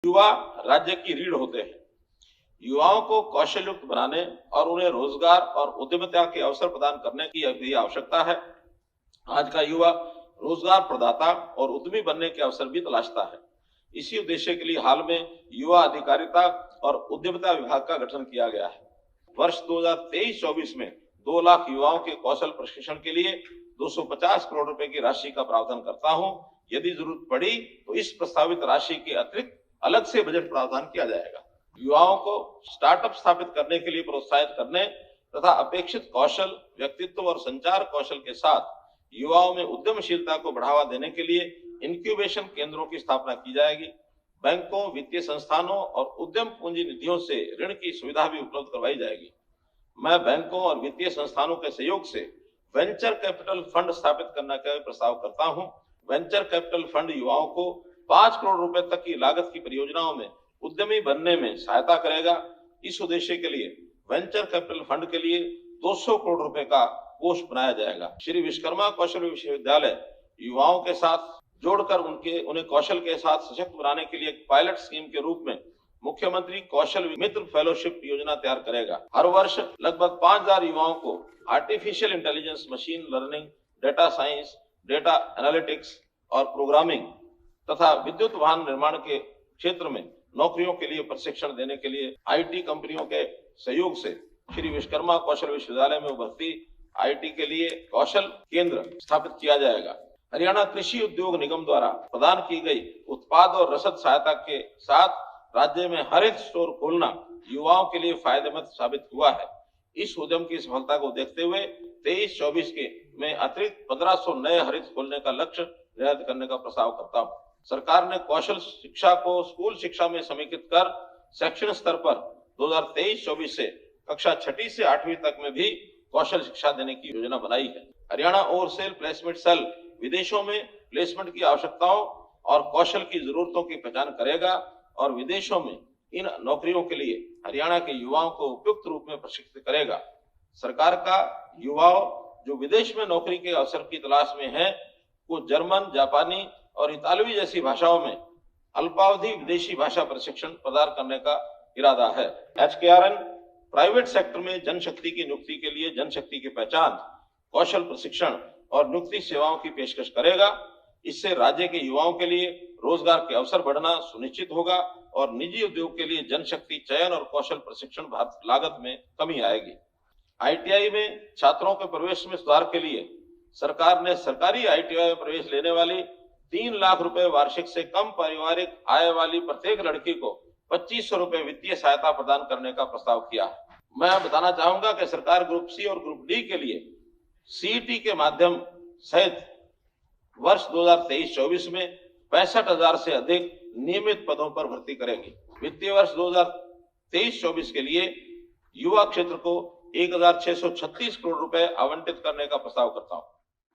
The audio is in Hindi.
युवा राज्य की रीढ़ होते हैं। युवाओं को कौशल युक्त बनाने और उन्हें रोजगार और उद्यमिता के अवसर प्रदान करने की भी आवश्यकता है। आज का युवा रोजगार प्रदाता और उद्यमी बनने के अवसर भी तलाशता है। इसी उद्देश्य के लिए हाल में युवा अधिकारिता और उद्यमिता विभाग का गठन किया गया है। वर्ष 2023-24 में 2 लाख युवाओं के कौशल प्रशिक्षण के लिए 250 करोड़ रुपए की राशि का प्रावधान करता हूं। यदि जरूरत पड़ी तो इस प्रस्तावित राशि के अतिरिक्त अलग से बजट प्रावधान किया जाएगा। युवाओं को स्टार्टअप स्थापित करने के लिए प्रोत्साहित करने तथा अपेक्षित कौशल, व्यक्तित्व और संचार कौशल के साथ युवाओं में उद्यमशीलता को बढ़ावा देने के लिए इंक्यूबेशन केंद्रों की स्थापना की जाएगी। बैंकों, वित्तीय संस्थानों और उद्यम पूंजी निधियों से ऋण की सुविधा भी उपलब्ध करवाई जाएगी। मैं बैंकों और वित्तीय संस्थानों के सहयोग से वेंचर कैपिटल फंड स्थापित करने का प्रस्ताव करता हूं। वेंचर कैपिटल फंड युवाओं को 5 करोड़ रुपए तक की लागत की परियोजनाओं में उद्यमी बनने में सहायता करेगा। इस उद्देश्य के लिए वेंचर कैपिटल फंड के लिए 200 करोड़ रुपए का कोष बनाया जाएगा। श्री विश्वकर्मा कौशल विश्वविद्यालय युवाओं के साथ जोड़कर उन्हें कौशल के साथ सशक्त बनाने के लिए एक पायलट स्कीम के रूप में मुख्यमंत्री कौशल मित्र फेलोशिप योजना तैयार करेगा। हर वर्ष लगभग 5000 युवाओं को artificial intelligence, machine learning, data science, data analytics और प्रोग्रामिंग तथा विद्युत वाहन निर्माण के क्षेत्र में नौकरियों के लिए प्रशिक्षण देने के लिए आईटी कंपनियों के सहयोग से श्री विश्वकर्मा कौशल विश्वविद्यालय में भर्ती आईटी के लिए कौशल केंद्र स्थापित किया जाएगा। हरियाणा कृषि उद्योग निगम द्वारा प्रदान की गई उत्पाद और रसद सहायता के साथ राज्य में हरित स्टोर खोलना युवाओं के लिए फायदेमंद साबित हुआ है। इस उद्यम की सफलता को देखते हुए 23-24 में अतिरिक्त 1500 नए हरित खोलने का लक्ष्य निर्धारित करने का प्रस्ताव करता हूँ। सरकार ने कौशल शिक्षा को स्कूल शिक्षा में समेकित कर शैक्षणिक स्तर पर 2023-24 से कक्षा 6ठी से 8वीं तक में भी कौशल शिक्षा देने की योजना बनाई है। हरियाणा ओवरसीज प्लेसमेंट सेल विदेशों में प्लेसमेंट की आवश्यकताओं और कौशल की जरूरतों की पहचान करेगा और विदेशों में इन नौकरियों के लिए हरियाणा के युवाओं को उपयुक्त रूप में प्रशिक्षित करेगा। सरकार का युवाओं जो विदेश में नौकरी के अवसर की तलाश में हैं, को जर्मन, जापानी और इतालवी जैसी भाषाओं में अल्पावधि विदेशी भाषा प्रशिक्षण प्रदान करने का इरादा है। HKRN प्राइवेट सेक्टर में जनशक्ति की नियुक्ति के लिए जनशक्ति की पहचान, कौशल प्रशिक्षण और नियुक्ति सेवाओं की पेशकश करेगा। इससे राज्य के युवाओं के लिए रोजगार के अवसर बढ़ना सुनिश्चित होगा और निजी उद्योग के लिए जनशक्ति चयन और कौशल प्रशिक्षण लागत में कमी आएगी। ITI में छात्रों के प्रवेश में सुधार के लिए सरकार ने सरकारी ITI में प्रवेश लेने वाली 3 लाख रुपए वार्षिक से कम पारिवारिक आय वाली प्रत्येक लड़की को 2500 रुपए वित्तीय सहायता प्रदान करने का प्रस्ताव किया है। मैं बताना चाहूंगा कि सरकार ग्रुप सी और ग्रुप डी के लिए CET के माध्यम सहित वर्ष 2023-24 में 65,000 से अधिक नियमित पदों पर भर्ती करेगी। वित्तीय वर्ष 2023-24 के लिए युवा क्षेत्र को 1,636 करोड़ रुपए आवंटित करने का प्रस्ताव करता हूं।